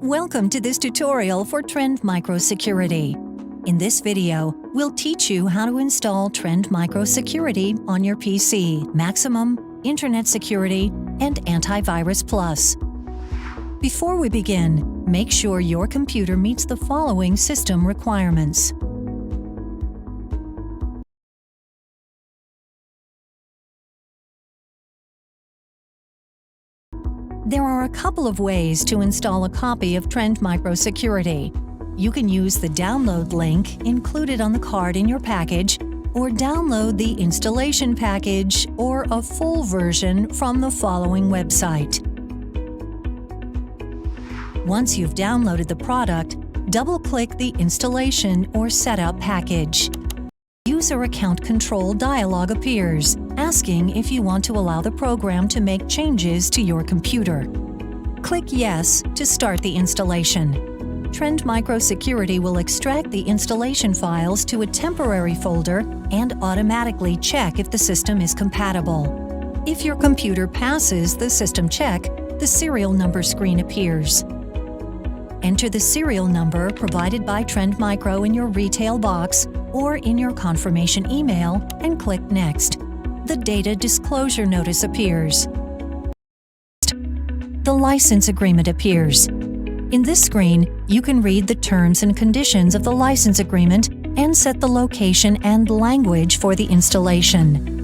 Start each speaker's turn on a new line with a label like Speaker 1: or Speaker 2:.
Speaker 1: Welcome to this tutorial for Trend Micro Security. In this video, we'll teach you how to install Trend Micro Security on your PC, Maximum, Internet Security, and Antivirus Plus. Before we begin, make sure your computer meets the following system requirements. There are a couple of ways to install a copy of Trend Micro Security. You can use the download link included on the card in your package, or download the installation package or a full version from the following website. Once you've downloaded the product, double-click the Installation or Setup package. User Account Control dialog appears, asking if you want to allow the program to make changes to your computer. Click Yes to start the installation. Trend Micro Security will extract the installation files to a temporary folder and automatically check if the system is compatible. If your computer passes the system check, the serial number screen appears. Enter the serial number provided by Trend Micro in your retail box or in your confirmation email and click Next. The Data Disclosure Notice appears. The License Agreement appears. In this screen, you can read the terms and conditions of the license agreement and set the location and language for the installation.